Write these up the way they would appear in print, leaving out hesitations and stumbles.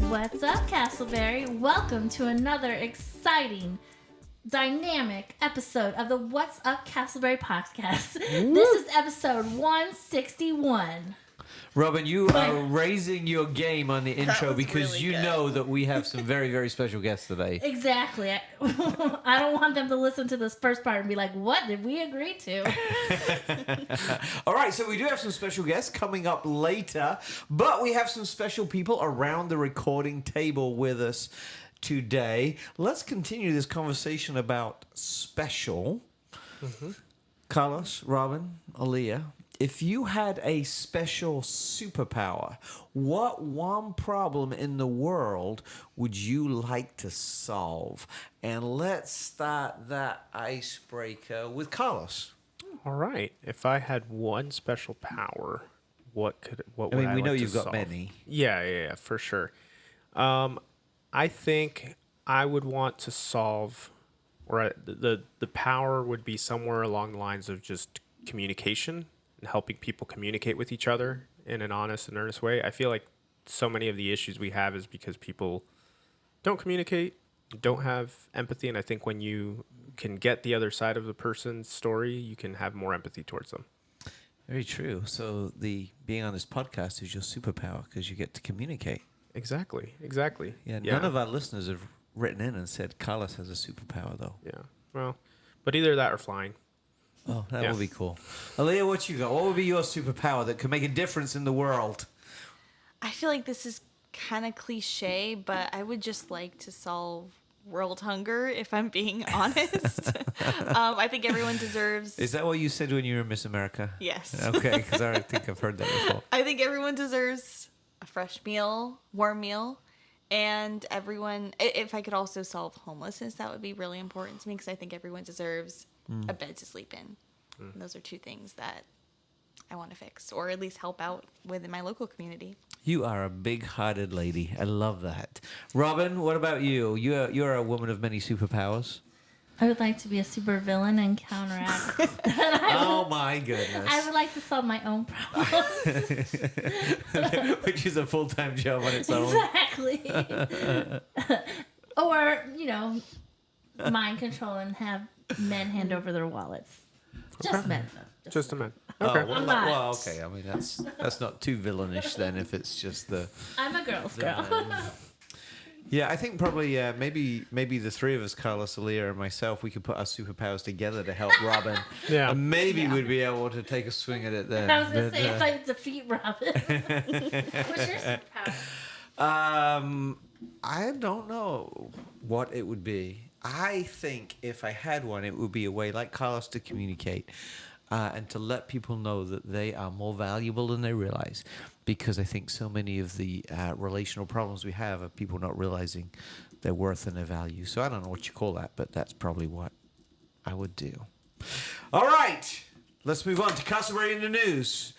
What's up, Casselberry? Welcome to another exciting, dynamic episode of the What's Up Casselberry podcast. This is episode 161. Robin, you are raising your game on the intro because really you good. know that we have some very, very special guests today. Exactly. I don't want them to listen to this first part and be like, what did we agree to? All right, so we do have some special guests coming up later, but we have some special people around the recording table with us today. Let's continue this conversation about special. Carlos, Robin, Aaliyah, if you had a special superpower, what one problem in the world would you like to solve? And let's start that icebreaker with Carlos. All right. If I had one special power, what would I we know like to you've got solve? many. Yeah, for sure. I think I would want to solve, or the power would be somewhere along the lines of just communication and helping people communicate with each other in an honest and earnest way. I feel like so many of the issues we have is because people don't communicate, don't have empathy, and I think when you can get the other side of the person's story, you can have more empathy towards them. Very true. So the being on this podcast is your superpower because you get to communicate. Exactly. Yeah, none of our listeners have written in and said Carlos has a superpower, though. Yeah. Well, but either that or flying. Oh, that Yeah. would be cool. Aaliyah, what you got? What would be your superpower that could make a difference in the world? I feel like this is kind of cliche, but I would just like to solve world hunger, if I'm being honest. I think everyone deserves... Is that what you said when you were Miss America? Yes. Okay, because I think I've heard that before. I think everyone deserves a fresh meal, warm meal, and everyone... If I could also solve homelessness, that would be really important to me, because I think everyone deserves a bed to sleep in. And those are two things that I want to fix, or at least help out with in my local community. You are a big-hearted lady. I love that. Robin, what about you? You're a woman of many superpowers. I would like to be a super villain and counteract. Oh, my goodness. I would like to solve my own problems. Which is a full-time job on its own. Exactly. Or, mind control and have men hand over their wallets. Just men, though. Just a man. Oh, Okay. well, okay. I mean, that's not too villainish then if it's just the... I'm a girl's girl. Yeah, I think probably maybe the three of us, Carlos, Aaliyah, and myself, we could put our superpowers together to help Robin. Yeah. And maybe we'd be able to take a swing at it then. I was going to But, say, if I defeat Robin. What's your superpower? I don't know what it would be. I think if I had one, it would be a way like Carlos to communicate and to let people know that they are more valuable than they realize. Because I think so many of the relational problems we have are people not realizing their worth and their value. So I don't know what you call that, but that's probably what I would do. All right, let's move on to Casselberry in the news.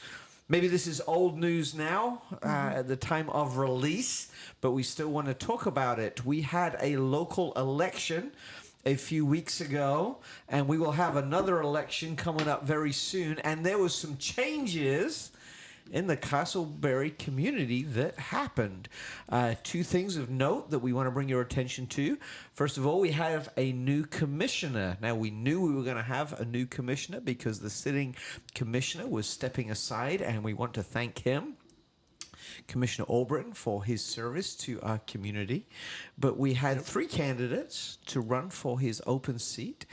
Maybe this is old news now at the time of release, but we still want to talk about it. We had a local election a few weeks ago, and we will have another election coming up very soon. And there was some changes in the Casselberry community that happened. Two things of note that we want to bring your attention to. First of all, we have a new commissioner. Now, we knew we were going to have a new commissioner because the sitting commissioner was stepping aside, and we want to thank him, Commissioner Albritton, for his service to our community. But we had three candidates to run for his open seat,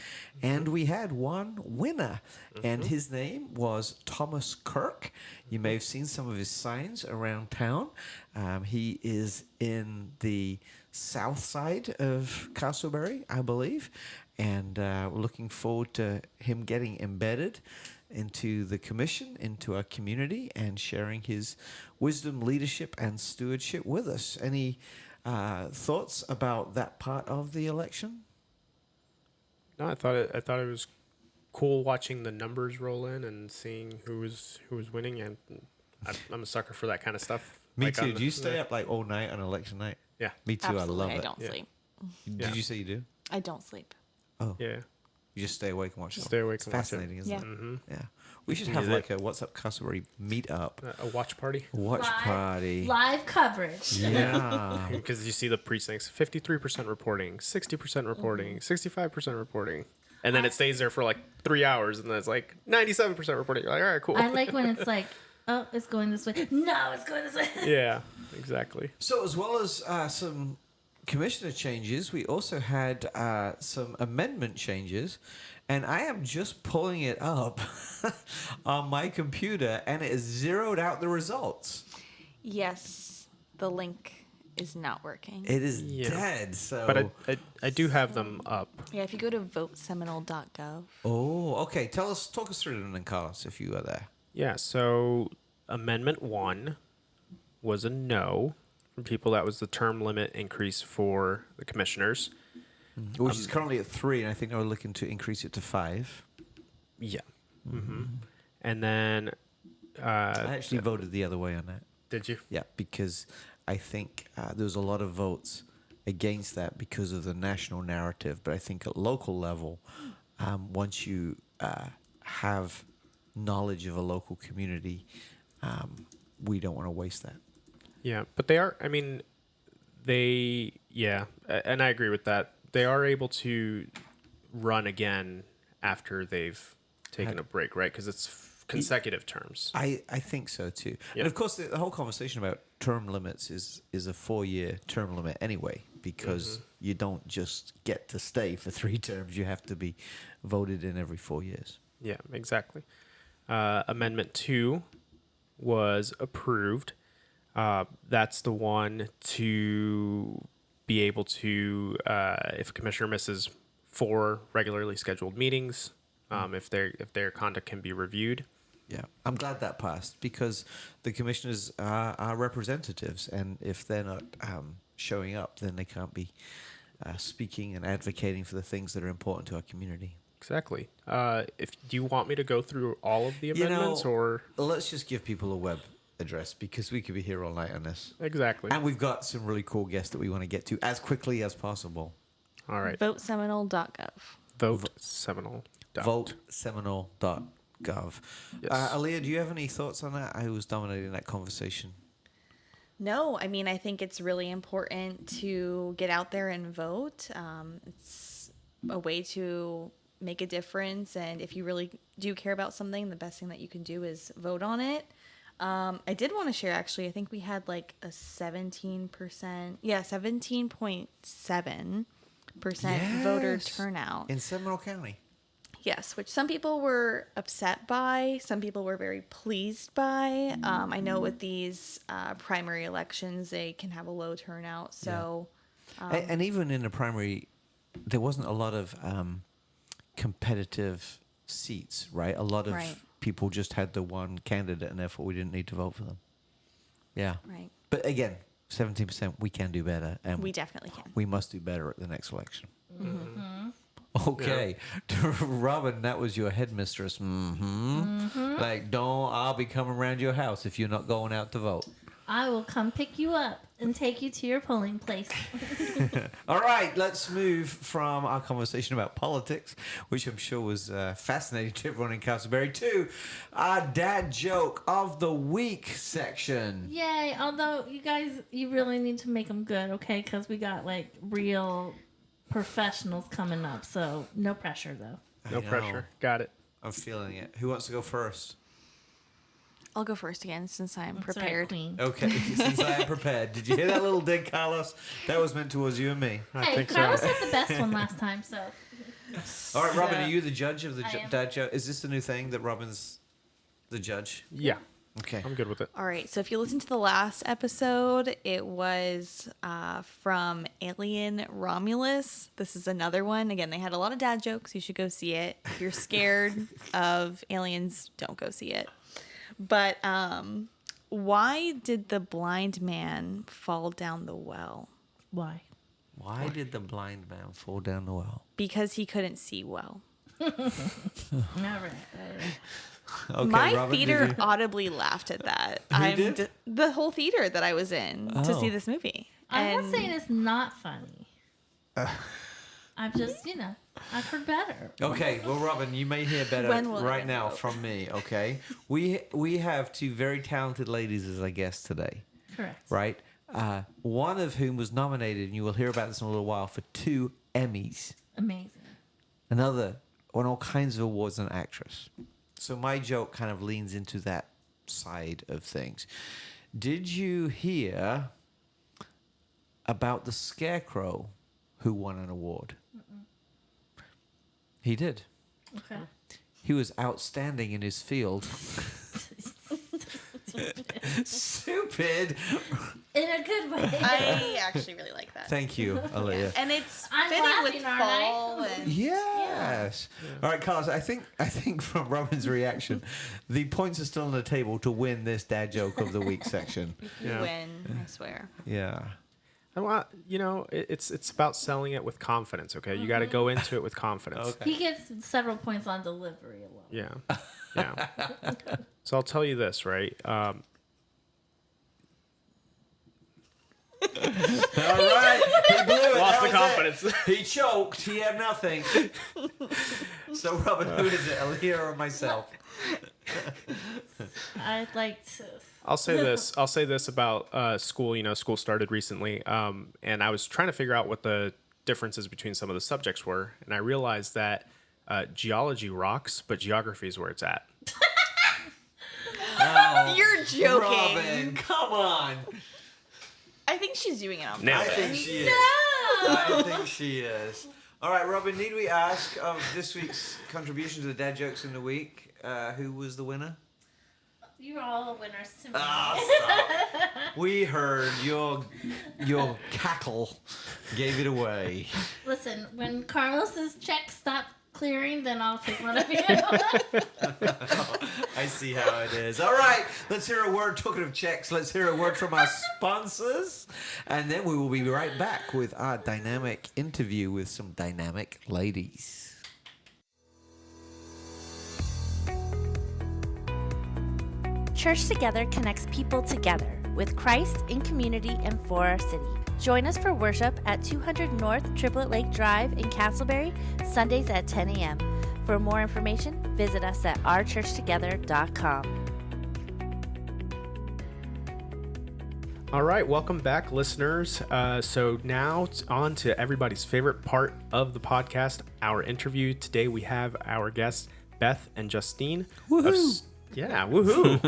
and we had one winner, and his name was Thomas Kirk. You may have seen some of his signs around town. He is in the south side of Casselberry, I believe, and we're looking forward to him getting embedded into the commission, into our community, and sharing his wisdom, leadership, and stewardship with us. Any thoughts about that part of the election? No, I thought it was cool watching the numbers roll in and seeing who was winning, and I'm a sucker for that kind of stuff. Me Like too. on Do you stay up like all night on election night? Yeah. Me too. Absolutely, I love I it. don't Yeah. sleep. Did you say you do? I don't sleep. Oh, Yeah. you just stay awake and watch it. Stay awake It's and watch it. fascinating, isn't Yeah. it? Mm-hmm. Yeah. We should have like a What's Up Casselberry meet-up. A watch party. Watch party. Live coverage. Yeah. Because you see the precincts, 53% reporting, 60% reporting, 65% reporting. And then it stays there for like 3 hours, and then it's like 97% reporting. You're like, all right, cool. I like when it's like, oh, it's going this way. No, it's going this way. Yeah, exactly. So as well as some commissioner changes, we also had some amendment changes. And I am just pulling it up on my computer, and it has zeroed out the results. Yes, the link is not working. It is dead. So, But I do have them up. Yeah, if you go to voteseminole.gov. Oh, okay. Talk us through them then, Carlos, if you are there. Yeah, so Amendment 1 was a no from people. That was the term limit increase for the commissioners. Which is currently at 3, and I think they were looking to increase it to 5. Yeah. Mm-hmm. And then... I actually voted the other way on that. Did you? Yeah, because I think there was a lot of votes against that because of the national narrative. But I think at local level, once you have knowledge of a local community, we don't want to waste that. Yeah, but they are, I mean, and I agree with that. They are able to run again after they've taken a break, right? Because it's consecutive terms. I think so too. Yep. And of course, the whole conversation about term limits is a 4-year term limit anyway, because you don't just get to stay for 3 terms. You have to be voted in every 4 years. Yeah, exactly. Amendment 2 was approved. That's the one to be able to, if a commissioner misses 4 regularly scheduled meetings, if their conduct can be reviewed. Yeah, I'm glad that passed, because the commissioners are representatives, and if they're not showing up, then they can't be speaking and advocating for the things that are important to our community. Exactly. Do you want me to go through all of the amendments, or let's just give people a web address, because we could be here all night on this. Exactly. And we've got some really cool guests that we want to get to as quickly as possible. All right. Voteseminole.gov. Voteseminole. Voteseminole.gov. Yes. Aaliyah, do you have any thoughts on that? I was dominating that conversation. No, I mean, I think it's really important to get out there and vote. It's a way to make a difference. And if you really do care about something, the best thing that you can do is vote on it. I did want to share, actually, I think we had like a 17.7% voter turnout. In Seminole County. Yes, which some people were upset by, some people were very pleased by. I know with these primary elections, they can have a low turnout. So, And even in the primary, there wasn't a lot of competitive seats, right? A lot of people just had the one candidate, and therefore we didn't need to vote for them. Yeah. Right. But again, 17%, we can do better. And We definitely can. we must do better at the next election. Mm-hmm. Okay. Robin, that was your headmistress. Like, I'll be coming around your house if you're not going out to vote. I will come pick you up and take you to your polling place. All right, let's move from our conversation about politics, which I'm sure was fascinating to everyone in Casselberry, to our dad joke of the week section. Yay. Although, you guys, you really need to make them good, okay? Because we got, like, real professionals coming up. So, no pressure, though. No pressure. Got it. I'm feeling it. Who wants to go first? I'll go first again since I'm That's prepared. Right, Queen. Okay, since I am prepared. Did you hear that little dig, Carlos? That was meant towards you and me. I Hey, think Carlos so. had the best one last time, so. All right, Robin, are you the judge of the I am. dad joke? Is this the new thing that Robin's the judge? Yeah, Okay. I'm good with it. All right, so if you listen to the last episode, it was from Alien Romulus. This is another one. Again, they had a lot of dad jokes. You should go see it. If you're scared of aliens, don't go see it. But why did the blind man fall down the well? Why? Why did the blind man fall down the well? Because he couldn't see well. All right. Okay, My Robin, theater did you- audibly laughed at that. did? The whole theater that I was in to see Oh. this movie. I'm And not saying it's not funny. I've just, I've heard better. Okay, well, Robin, you may hear better When will right it now go? from me. Okay, we have two very talented ladies as our guests today, Correct. right? One of whom was nominated, and you will hear about this in a little while, for 2 Emmys. Amazing. Another won all kinds of awards, an actress. So my joke kind of leans into that side of things. Did you hear about the Scarecrow who won an award? Mm-mm. He did. Okay. He was outstanding in his field. Stupid. In a good way. I actually really like that. Thank you, Aaliyah. And it's I'm fitting with laughing, aren't I? fall and Yes. All right, Carlos. I think from Robin's reaction, the points are still on the table to win this dad joke of the week section. you Yeah. win, I swear. Yeah. I want, it's about selling it with confidence. Okay, you got to go into it with confidence. Okay. He gets several points on delivery alone. Yeah. So I'll tell you this, right? All right. He blew it. Lost That the was confidence. it. He choked. He had nothing. So, Robin, who is it, Aaliyah or myself? I'd like to. I'll say this about school. School started recently, and I was trying to figure out what the differences between some of the subjects were, and I realized that geology rocks, but geography is where it's at. Oh, You're joking. Robin, come on. I think she's doing it on Nailed I it. think she is. I think she is. All right, Robin, need we ask of this week's contribution to the dad jokes in the week, who was the winner? You're all winners to me. Stop. We heard your cackle gave it away. Listen, when Carlos's check stops clearing, then I'll take one of you. I see how it is. All right, let's hear a word. Talking of checks, let's hear a word from our sponsors, and then we will be right back with our dynamic interview with some dynamic ladies. Church Together connects people together with Christ in community and for our city. Join us for worship at 200 North Triplet Lake Drive in Casselberry, Sundays at 10 a.m. For more information, visit us at ourchurchtogether.com. All right, welcome back, listeners. So now it's on to everybody's favorite part of the podcast, our interview. Today we have our guests, Beth and Justine. Woohoo! Woohoo!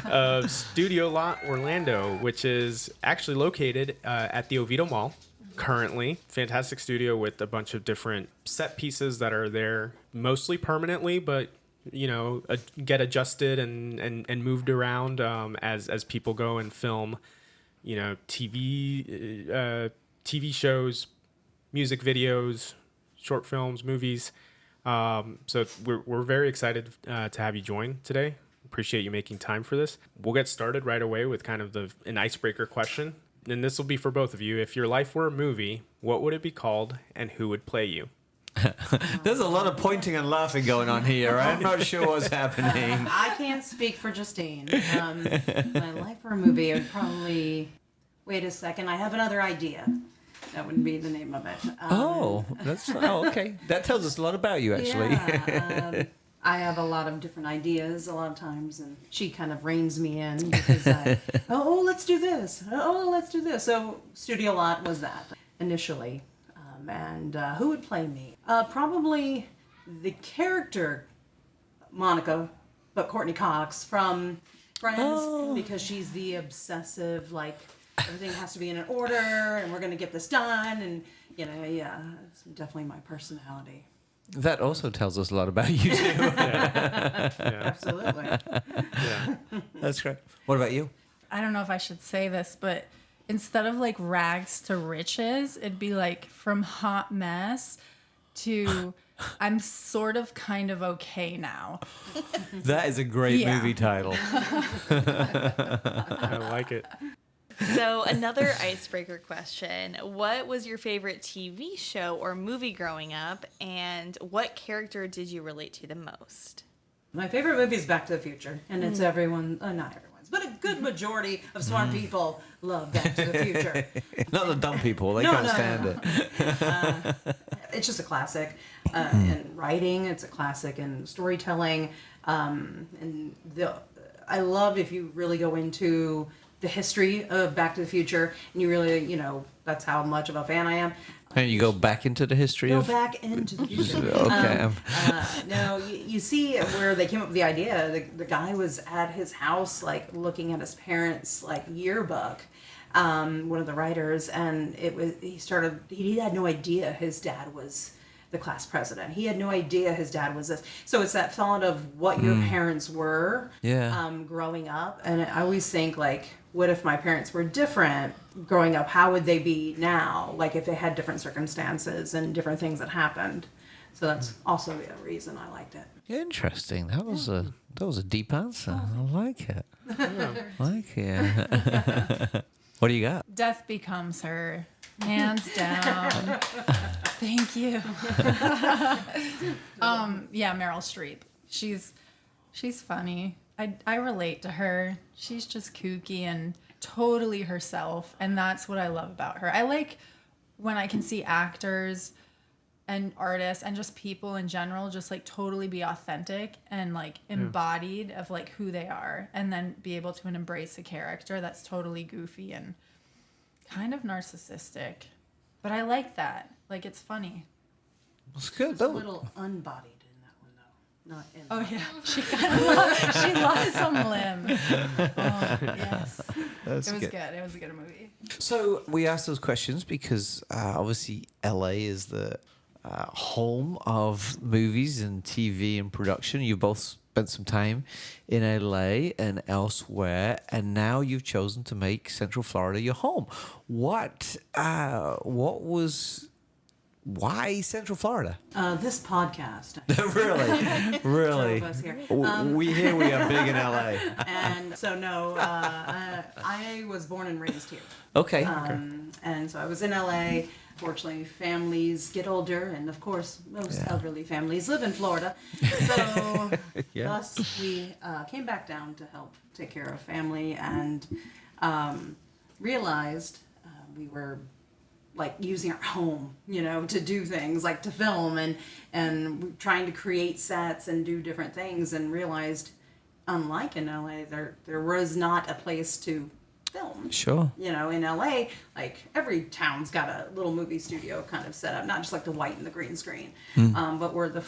Of Studio Lot Orlando, which is actually located at the Oviedo Mall currently. Fantastic studio with a bunch of different set pieces that are there mostly permanently, but get adjusted and moved around as people go and film, TV shows, music videos, short films, movies. So we're very excited to have you join today. Appreciate you making time for this. We'll get started right away with kind of an icebreaker question. And this will be for both of you. If your life were a movie, what would it be called and who would play you? There's a lot of pointing and laughing going on here. I'm not sure what's happening. I can't speak for Justine. My life for a movie, I would probably... Wait a second, I have another idea. That wouldn't be the name of it. Okay. That tells us a lot about you, actually. Yeah, I have a lot of different ideas a lot of times, and she kind of reins me in because let's do this. Oh, let's do this. So Studio Lot was that initially. And who would play me? Probably the character Monica, but Courtney Cox from Friends, because she's the obsessive, like, everything has to be in an order, and we're going to get this done, and, it's definitely my personality. That also tells us a lot about you, too. Yeah. Absolutely. Yeah. That's great. What about you? I don't know if I should say this, but instead of like rags to riches, it'd be like from hot mess to I'm sort of kind of okay now. That is a great movie title. I like it. So another icebreaker question. What was your favorite TV show or movie growing up, and what character did you relate to the most? My favorite movie is Back to the Future, and it's not everyone's, but a good majority of smart people love Back to the Future. Not the dumb people. They can't stand it. It's just a classic in writing. It's a classic in storytelling. I love if you really go into the history of Back to the Future, and you really, that's how much of a fan I am. And you go back into the history Go of... back into the future. Okay. No, you see where they came up with the idea. The guy was at his house, like looking at his parents' like yearbook. One of the writers, and he had no idea his dad was the class president. He had no idea his dad was this. So it's that thought of what your parents were growing up. And I always think, like, what if my parents were different growing up? How would they be now? Like, if they had different circumstances and different things that happened. So that's also the reason I liked it. Interesting. That was a deep answer. I like it. What do you got? Death becomes her, hands down. Thank you. Meryl Streep. She's funny. I relate to her. She's just kooky and totally herself, and that's what I love about her. I like when I can see actors and artists and just people in general just like totally be authentic and like embodied of like who they are, and then be able to embrace a character that's totally goofy and kind of narcissistic. But I like that. Like, it's funny. That's good. It's a little unbodied in that one, though. Not in. Oh yeah, she kind of she lost some limbs. Oh yes, it was good. It was a good movie. So we asked those questions because obviously LA is the home of movies and TV and production. You both spent some time in LA and elsewhere, and now you've chosen to make Central Florida your home. Why Central Florida? This podcast. Really? Two of us here. We are big in LA. And so I was born and raised here. Okay. And so I was in LA. Fortunately, families get older, and of course, most elderly families live in Florida. So thus we came back down to help take care of family, and realized we were like using our home, to do things like to film and trying to create sets and do different things, and realized, unlike in LA, there was not a place to film. Sure. In LA, like every town's got a little movie studio kind of set up, not just like the white and the green screen, but where the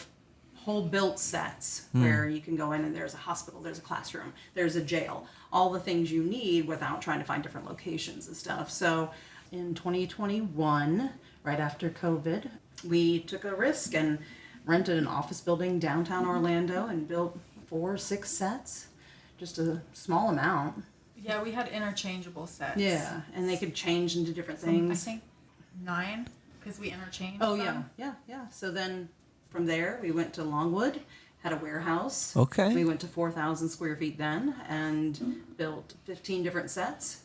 whole built sets where you can go in and there's a hospital, there's a classroom, there's a jail, all the things you need without trying to find different locations and stuff. So in 2021, right after COVID, we took a risk and rented an office building downtown Orlando and built 4 or 6 sets, just a small amount. Yeah, we had interchangeable sets. Yeah, and they could change into different things. I think 9, because we interchanged. Oh, them. yeah. So then from there, we went to Longwood, had a warehouse. Okay. We went to 4,000 square feet then and built 15 different sets.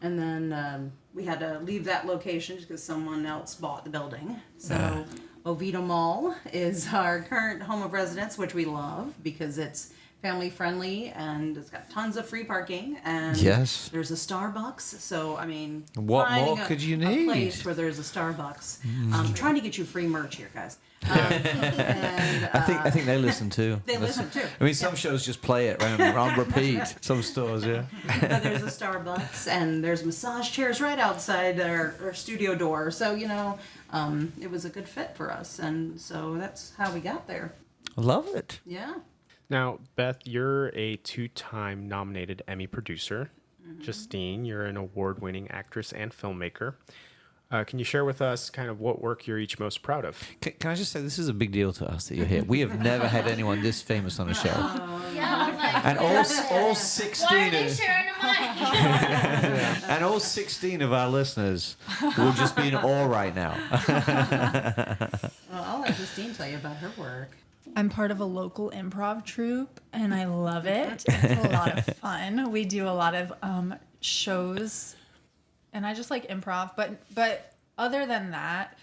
And then we had to leave that location because someone else bought the building. So Oviedo Mall is our current home of residence, which we love because it's family friendly and it's got tons of free parking, and there's a Starbucks. So I mean, what more could you need? A place where there's a Starbucks. I'm trying to get you free merch here, guys. And, I think they listen too. They listen too. I mean, some shows just play it on repeat. Some stores, yeah. But there's a Starbucks and there's massage chairs right outside our studio door. So it was a good fit for us, and so that's how we got there. I love it. Yeah. Now, Beth, you're a 2-time nominated Emmy producer. Justine, you're an award-winning actress and filmmaker. Can you share with us kind of what work you're each most proud of? Can I just say, this is a big deal to us that you're here. We have never had anyone this famous on a show. Yeah, I was like, And all 16 why are they of, sharing a mic? and all 16 of our listeners will just be in awe right now. Well, I'll let Justine tell you about her work. I'm part of a local improv troupe, and I love it. It's a lot of fun. We do a lot of shows, and I just like improv. But other than that,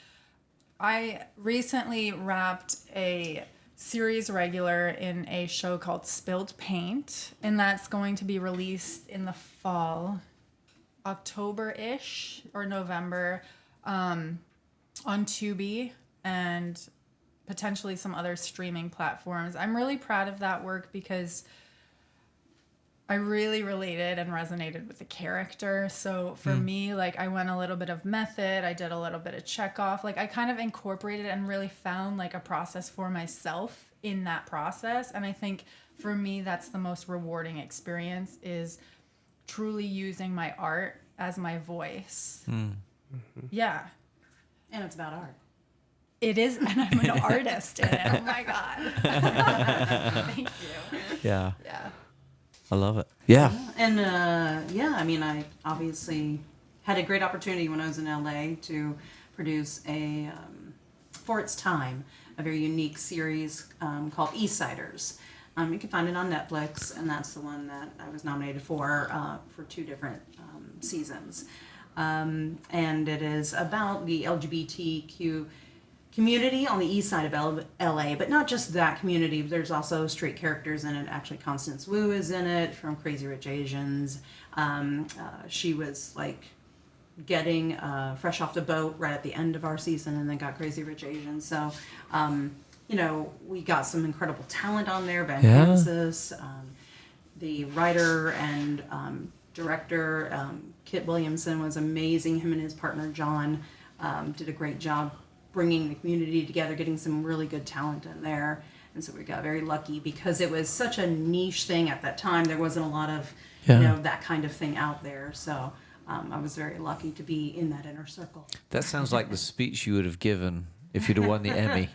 I recently wrapped a series regular in a show called Spilled Paint, and that's going to be released in the fall, October-ish or November, on Tubi and potentially some other streaming platforms. I'm really proud of that work because I really related and resonated with the character. So for me, like, I went a little bit of method. I did a little bit of Chekhov. Like, I kind of incorporated and really found like a process for myself in that process. And I think for me, that's the most rewarding experience, is truly using my art as my voice. Yeah. And it's about art. It is. And I'm an artist in it. Oh my God. Thank you. Yeah. Yeah. I love it. Yeah. And I mean, I obviously had a great opportunity when I was in LA to produce for its time, a very unique series called Eastsiders. You can find it on Netflix, and that's the one that I was nominated for 2 different seasons. And it is about the LGBTQ community on the east side of LA, but not just that community. There's also straight characters in it. Actually, Constance Wu is in it from Crazy Rich Asians. She was like getting fresh off the boat right at the end of our season, and then got Crazy Rich Asians. So, we got some incredible talent on there. Ben Francis, the writer and director, Kit Williamson, was amazing. Him and his partner John did a great job bringing the community together, getting some really good talent in there. And so we got very lucky because it was such a niche thing at that time. There wasn't a lot of, that kind of thing out there. So I was very lucky to be in that inner circle. That sounds like the speech you would have given if you'd have won the Emmy.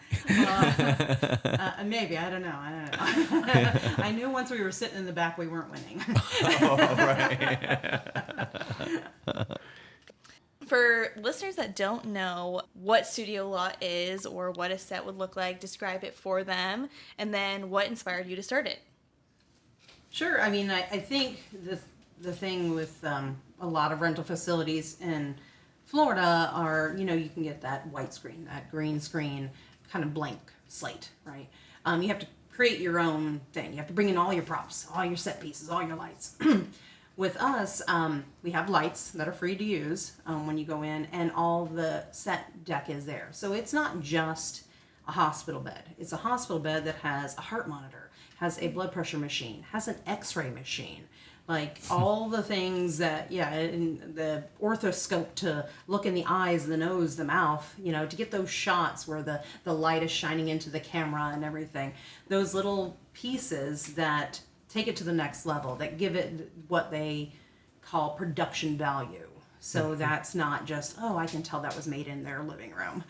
Maybe, I don't know. I knew once we were sitting in the back, we weren't winning. For listeners that don't know what studio lot is or what a set would look like, describe it for them, and then what inspired you to start it? Sure. I mean, I think the thing with a lot of rental facilities in Florida are, you can get that white screen, that green screen, kind of blank slate, right? You have to create your own thing. You have to bring in all your props, all your set pieces, all your lights. With us, we have lights that are free to use when you go in, and all the set deck is there. So it's not just a hospital bed. It's a hospital bed that has a heart monitor, has a blood pressure machine, has an x-ray machine, like all the things that, and the orthoscope to look in the eyes, the nose, the mouth, to get those shots where the light is shining into the camera and everything. Those little pieces that take it to the next level, that give it what they call production value. So that's not just, I can tell that was made in their living room,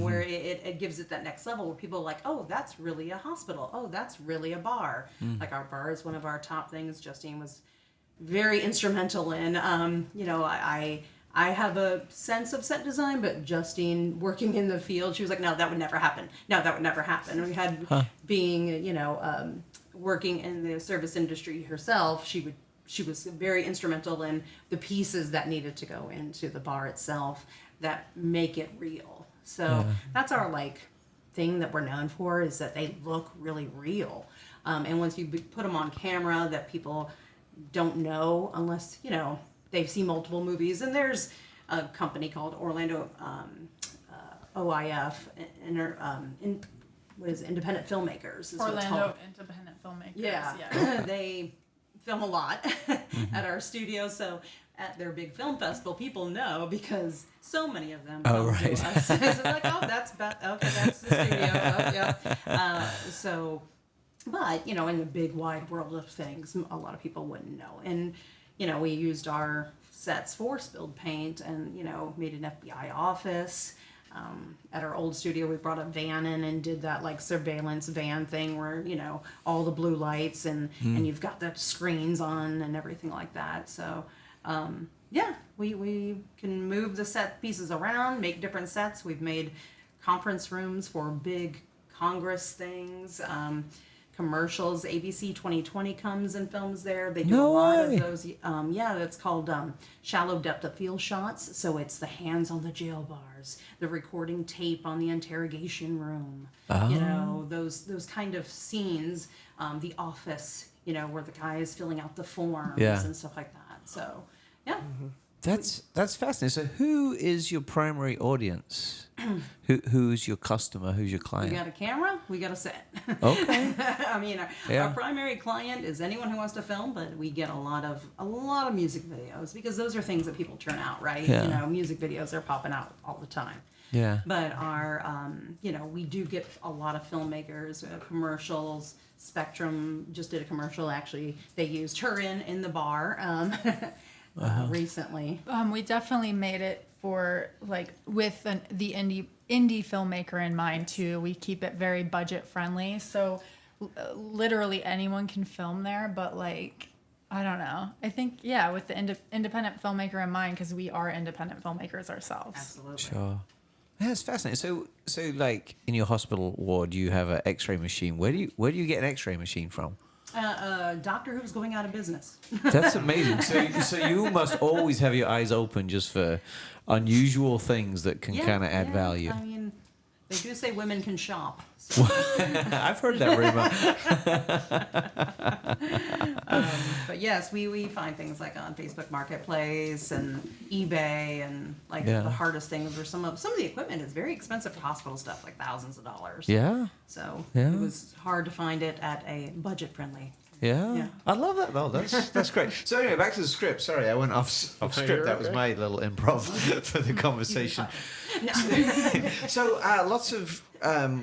where it gives it that next level where people are like, oh, that's really a hospital. Oh, that's really a bar. Like our bar is one of our top things. Justine was very instrumental in, I have a sense of set design, but Justine, working in the field, she was like, no, that would never happen. No, that would never happen. And we had being, working in the service industry herself, she was very instrumental in the pieces that needed to go into the bar itself that make it real. So that's our thing that we're known for, is that they look really real. And once you put them on camera, that people don't know unless they've seen multiple movies. And there's a company called Orlando OIF, Independent Filmmakers. Orlando Independent Filmmakers. Yeah. They film a lot at our studio, so at their big film festival, people know because so many of them come to us. So it's like, that's Beth. Okay, that's the studio. But in the big wide world of things, a lot of people wouldn't know. And we used our sets for Spilled Paint, and made an FBI office. At our old studio, we brought a van in and did that surveillance van thing where all the blue lights and you've got the screens on and everything like that. So we can move the set pieces around, make different sets. We've made conference rooms for big Congress things, commercials. ABC 2020 comes and films there. They do No a lot way. of those. Yeah, that's called shallow depth of field shots. So it's the hands on the jail bars, the recording tape on the interrogation room. You know, those kind of scenes. The Office, you know, where the guy is filling out the forms Yeah. and stuff like that. So, yeah. That's fascinating. So, who is your primary audience? Who's your customer? Who's your We client? got a camera, we got a set. Okay. I mean, our primary client is anyone who wants to film, but we get a lot of music videos because those are things that people churn out, right? Yeah. You know, music videos are popping out all the time. Yeah. But our, you know, we do get a lot of filmmakers, commercials. Spectrum just did a commercial. Actually, they used her in the bar recently. We definitely made it for like with the indie filmmaker in mind too. We keep it very budget friendly, so literally anyone can film there. But like, I don't know. I think with the independent filmmaker in mind, because we are independent filmmakers ourselves. Absolutely. Sure. That's fascinating. So like in your hospital ward, you have an X-ray machine. Where do you get an X-ray machine from? Doctor Who's going out of business. That's amazing. So you must always have your eyes open just for unusual things that can kind of add value. I mean, they do say women can shop. So. I've heard that rumor. But yes, we find things like on Facebook Marketplace and eBay and like Yeah. the hardest things are some of the equipment is very expensive for hospital stuff, like thousands of dollars. Yeah. So Yeah. it was hard to find it at a budget friendly. Yeah. Yeah. I love that though. That's great. So anyway, back to the script. Sorry, I went off script. you're That was okay. my little improv for the conversation. So lots of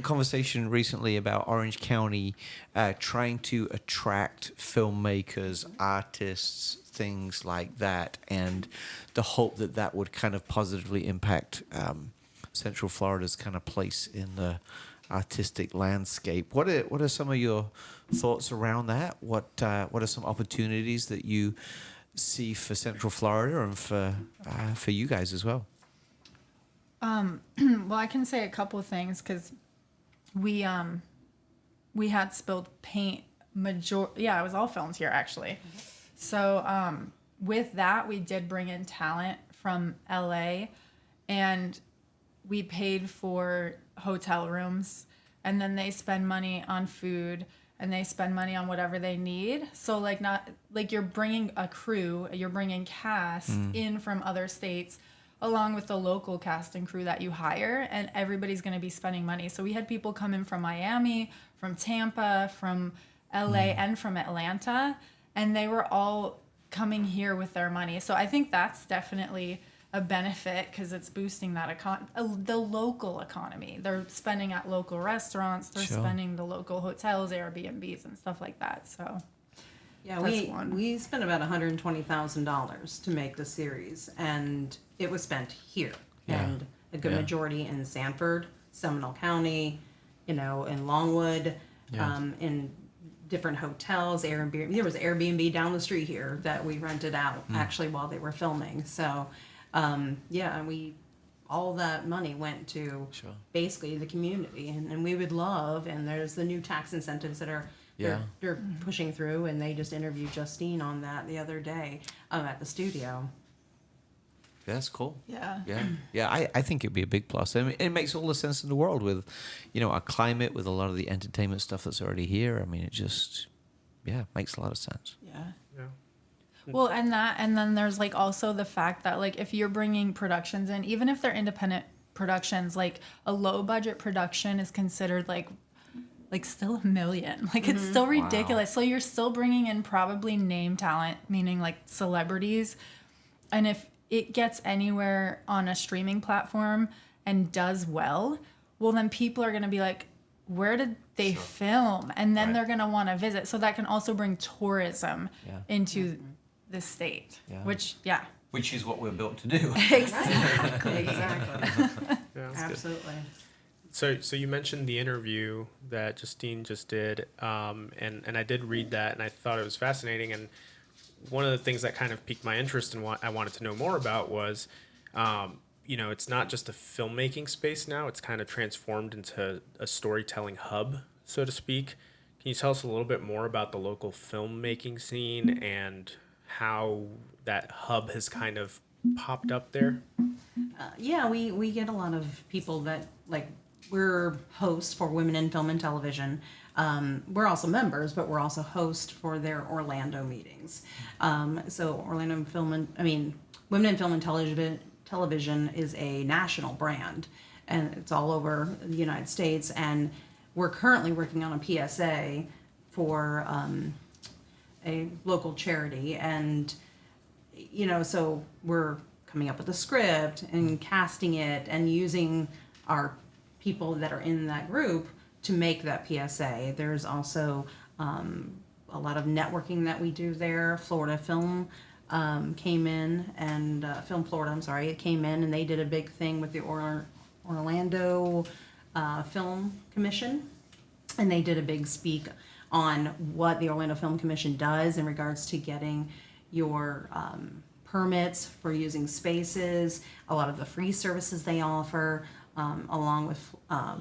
conversation recently about Orange County trying to attract filmmakers, artists, things like that, and the hope that that would kind of positively impact Central Florida's kind of place in the artistic landscape. What are some of your thoughts around that? What are some opportunities that you see for Central Florida and for you guys as well? Well, I can say a couple of things because we had spilled paint. It was all filmed here actually. So with that, we did bring in talent from LA, and we paid for hotel rooms, and then they spend money on food, and they spend money on whatever they need. So like not like you're bringing a crew, you're bringing cast in from other states along with the local cast and crew that you hire, and everybody's going to be spending money. So we had people come in from Miami, from Tampa, from LA, and from Atlanta, and they were all coming here with their money. So I think that's definitely a benefit because it's boosting that the local economy. They're spending at local restaurants, they're Sure. spending the local hotels, Airbnbs, and stuff like that. So Yeah, That's one. we spent about $120,000 to make the series, and it was spent here, Yeah. and a good Yeah. majority in Sanford, Seminole County, you know, in Longwood, Yeah. in different hotels. Airbnb. There was Airbnb down the street here that we rented out actually while they were filming. So, yeah, and all that money went to Sure. basically the community, and we would love. And there's the new tax incentives that are. Yeah. They're pushing through, and they just interviewed Justine on that the other day at the studio. That's cool. yeah. Yeah. I think it'd be a big plus. I mean, it makes all the sense in the world with, our climate, with a lot of the entertainment stuff that's already here. I mean, it just, makes a lot of sense. Yeah. Yeah. Well, and then there's like also the fact that like if you're bringing productions in, even if they're independent productions, like a low budget production is considered like still $1 million. Like it's still ridiculous. So you're still bringing in probably name talent, meaning like celebrities. And if it gets anywhere on a streaming platform and does well, well then people are going to be like, where did they film? And then they're going to want to visit. So that can also bring tourism into the state, which Which is what we're built to do. Exactly. Yeah, that's good. Absolutely. So you mentioned the interview that Justine just did, and I did read that, and I thought it was fascinating. And one of the things that kind of piqued my interest in what I wanted to know more about was, it's not just a filmmaking space now; it's kind of transformed into a storytelling hub, so to speak. Can Can you tell us a little bit more about the local filmmaking scene and how that hub has kind of popped up there? Yeah, we get a lot of people that, like, we're hosts for Women in Film and Television. We're also members, but we're also hosts for their Orlando meetings. So Women in Film and Television is a national brand, and it's all over the United States. And we're currently working on a PSA for a local charity, and so we're coming up with a script and casting it and using our people that are in that group to make that PSA. There's also a lot of networking that we do there. Florida Film came in, and Film Florida, it came in, and they did a big thing with the Orlando Film Commission, and they did a big speak on what the Orlando Film Commission does in regards to getting your permits for using spaces, a lot of the free services they offer, along with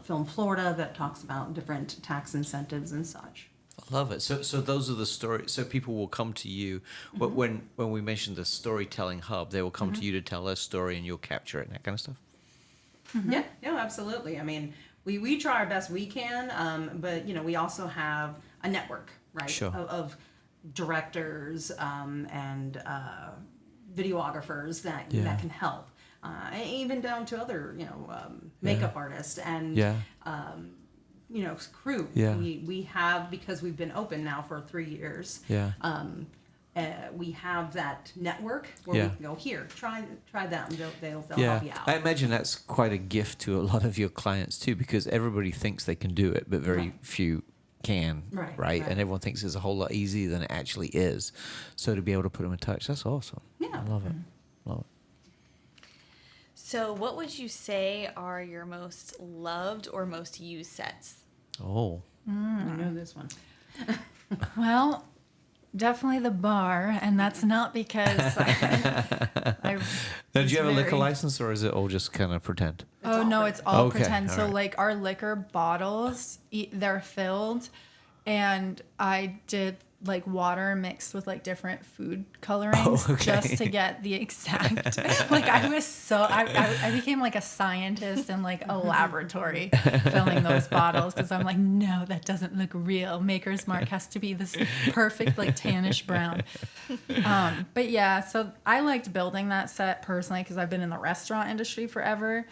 Film Florida that talks about different tax incentives and such. I love it. So those are the stories. So people will come to you. When we mentioned the storytelling hub, they will come to you to tell their story, and you'll capture it and that kind of stuff. Yeah, absolutely. I mean, we try our best we can, but we also have a network, right? Sure. Of directors and videographers that can help, even down to other makeup artists and crew. Yeah. We have, because we've been open now for 3 years. Yeah. We have that network where we can go, here, try them. They'll help you out. I imagine that's quite a gift to a lot of your clients too, because everybody thinks they can do it, but very few can, right? And everyone thinks it's a whole lot easier than it actually is. So to be able to put them in touch, that's awesome. Yeah. I love it. Love it. So what would you say are your most loved or most used sets? Oh. I know this one. Well, definitely the bar, and that's not because I Now, do you have a liquor license, or is it all just kind of pretend? It's all Okay, pretend. all So right. like our liquor bottles, they're filled, and I did like water mixed with like different food colorings just to get the exact. Like I became like a scientist in like a laboratory filling those bottles, because I'm like, no, that doesn't look real. Maker's Mark has to be this perfect like tannish brown. But yeah, so I liked building that set personally because I've been in the restaurant industry forever.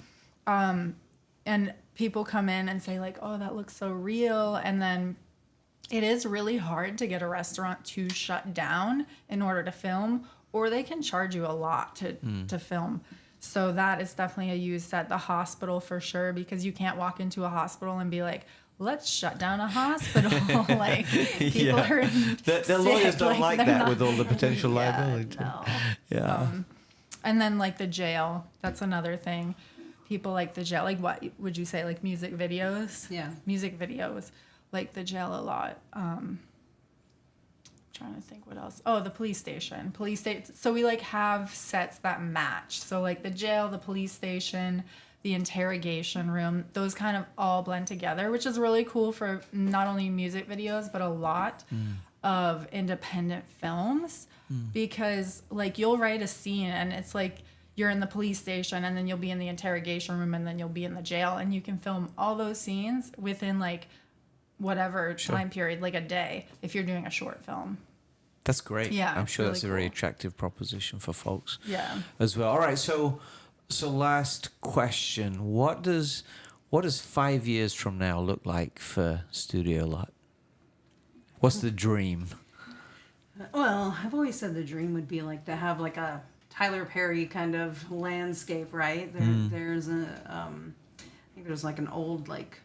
And people come in and say like, oh, that looks so real. And then it is really hard to get a restaurant to shut down in order to film, or they can charge you a lot to film. So that is definitely a use set. The hospital for sure, because you can't walk into a hospital and be like, let's shut down a hospital. Like people are the lawyers don't like that not, with all the potential liability. No. Yeah. And then like the jail, that's another thing. People like the jail. Like what would you say? Like music videos? Yeah. Music videos. Like the jail a lot. Trying to think what else. Oh, the police station. So we like have sets that match. So like the jail, the police station, the interrogation room, those kind of all blend together, which is really cool for not only music videos, but a lot of independent films. Because like you'll write a scene and it's like you're in the police station, and then you'll be in the interrogation room, and then you'll be in the jail, and you can film all those scenes within like whatever time period, like a day, if you're doing a short film. That's great. Yeah, I'm it's sure really that's a very cool. attractive proposition for folks. Yeah. As well. All right. So last question. What does 5 years from now look like for Studio Lot? What's the dream? Well, I've always said the dream would be like to have like a Tyler Perry kind of landscape, right? There's a, I think there's like an old like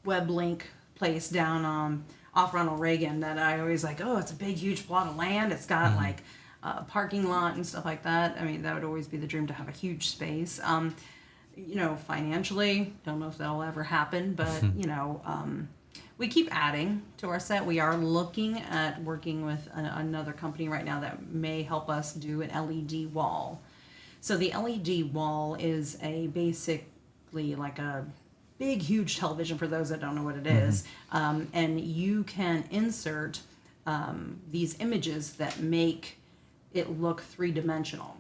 web link place down off Ronald Reagan that I always like, oh, it's a big, huge plot of land. It's got like a parking lot and stuff like that. I mean, that would always be the dream, to have a huge space. Financially, don't know if that'll ever happen, but, we keep adding to our set. We are looking at working with another company right now that may help us do an LED wall. So the LED wall is basically like a big, huge television for those that don't know what it is. And you can insert these images that make it look three-dimensional.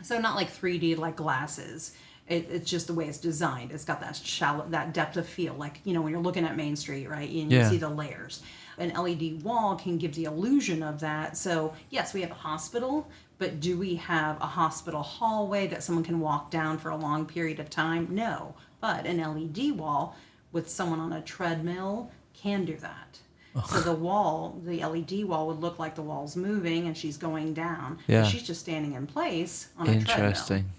So not like 3D like glasses. It's just the way it's designed. It's got that shallow, that depth of field. Like, you know, when you're looking at Main Street, right? And you see the layers. An LED wall can give the illusion of that. So yes, we have a hospital, but do we have a hospital hallway that someone can walk down for a long period of time? No. But an LED wall with someone on a treadmill can do that. So the wall, the LED wall would look like the wall's moving and she's going down. Yeah. But she's just standing in place on a treadmill. Interesting.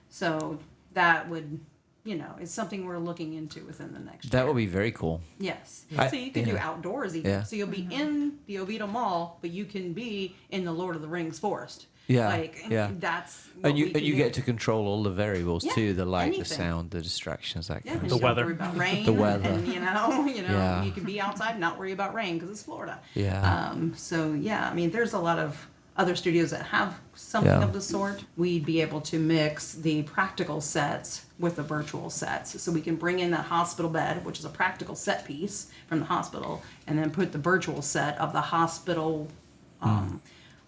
So that would, you know, is something we're looking into within the next year. That would be very cool. Yes. I- So you can do yeah. outdoors even. Yeah. So you'll be in the Oviedo Mall, but you can be in the Lord of the Rings forest. Yeah, Like, yeah. that's what And you we can you do. get to control all the variables Yeah, too, the light, anything. the sound, the distractions, that Yeah, kind and of you The don't weather. worry about rain. The weather. And, you know, Yeah. you can be outside and not worry about rain because it's Florida. Yeah. So, yeah, I mean, there's a lot of other studios that have something Yeah. of the sort. We'd be able to mix the practical sets with the virtual sets. So we can bring in that hospital bed, which is a practical set piece from the hospital, and then put the virtual set of the hospital,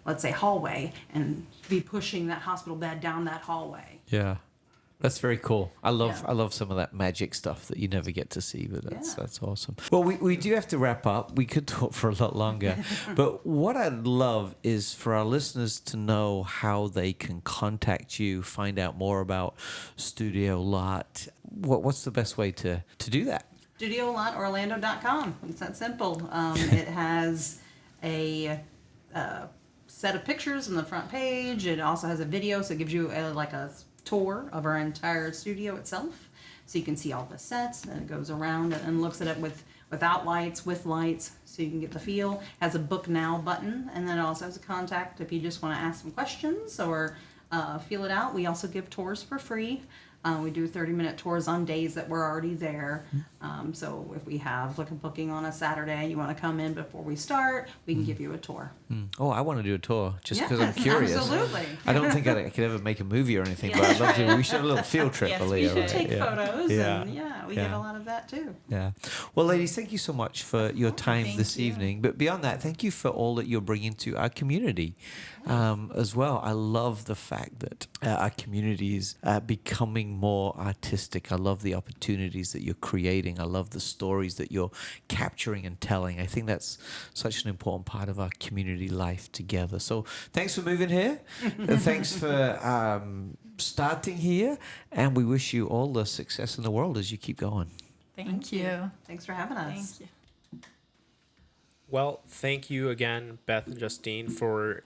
let's say, hallway, and be pushing that hospital bed down that hallway. Yeah. That's very cool. I love Yeah. I love some of that magic stuff that you never get to see, but Yeah. that's awesome. Well, we do have to wrap up. We could talk for a lot longer. But what I'd love is for our listeners to know how they can contact you, find out more about Studio Lot. What's the best way to do that? StudioLotOrlando.com. It's that simple. It has a set of pictures on the front page. It also has a video, so it gives you a tour of our entire studio itself. So you can see all the sets, and it goes around and looks at it without lights, with lights, so you can get the feel. Has a book now button, and then it also has a contact if you just want to ask some questions or feel it out. We also give tours for free. We do 30-minute tours on days that we're already there. So if we have like a booking on a Saturday, you want to come in before we start, we can give you a tour. Oh, I want to do a tour just because I'm Yes, curious. absolutely. I don't think I could ever make a movie or anything, but I'd love to. We should have a little field trip, Yes, we Aaliyah. should. right? Take Yeah. photos, Yeah. and we Yeah. get a lot of that too. Yeah. Well, ladies, thank you so much for your time Thank this you. evening. But beyond that, thank you for all that you're bringing to our community as well. I love the fact that our community is becoming more artistic. I love the opportunities that you're creating. I love the stories that you're capturing and telling. I think that's such an important part of our community life together. So thanks for moving here. And thanks for starting here. And we wish you all the success in the world as you keep going. Thank you. Thanks for having us. Thank you. Well, thank you again, Beth and Justine, for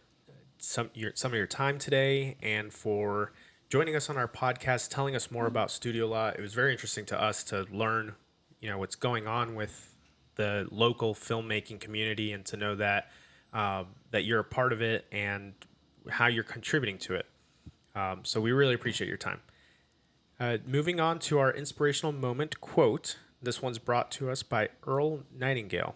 some of your time today and for joining us on our podcast, telling us more about Studio Lot. It was very interesting to us to learn, what's going on with the local filmmaking community and to know that that you're a part of it and how you're contributing to it. So we really appreciate your time. Moving on to our inspirational moment quote. This one's brought to us by Earl Nightingale.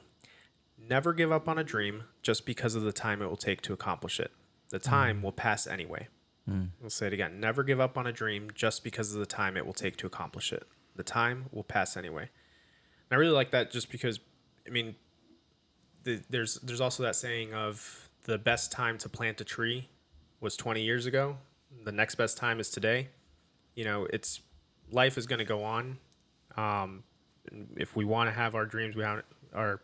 Never give up on a dream just because of the time it will take to accomplish it. The time will pass anyway. We'll say it again. Never give up on a dream just because of the time it will take to accomplish it. The time will pass anyway. And I really like that just because, there's also that saying of the best time to plant a tree was 20 years ago. The next best time is today. Life is going to go on. If we want to have our dreams, we have our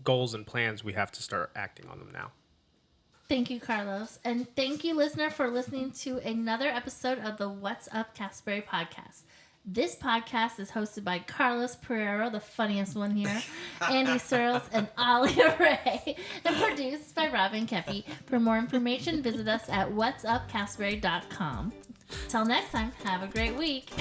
goals and plans, we have to start acting on them now. Thank you, Carlos. And thank you, listener, for listening to another episode of the What's Up Casselberry podcast. This podcast is hosted by Carlos Pereiro, the funniest one here, Andy Searles, and Alia Ray, and produced by Robin Kepi. For more information, visit us at whatsupcasselberry.com. Till next time, have a great week.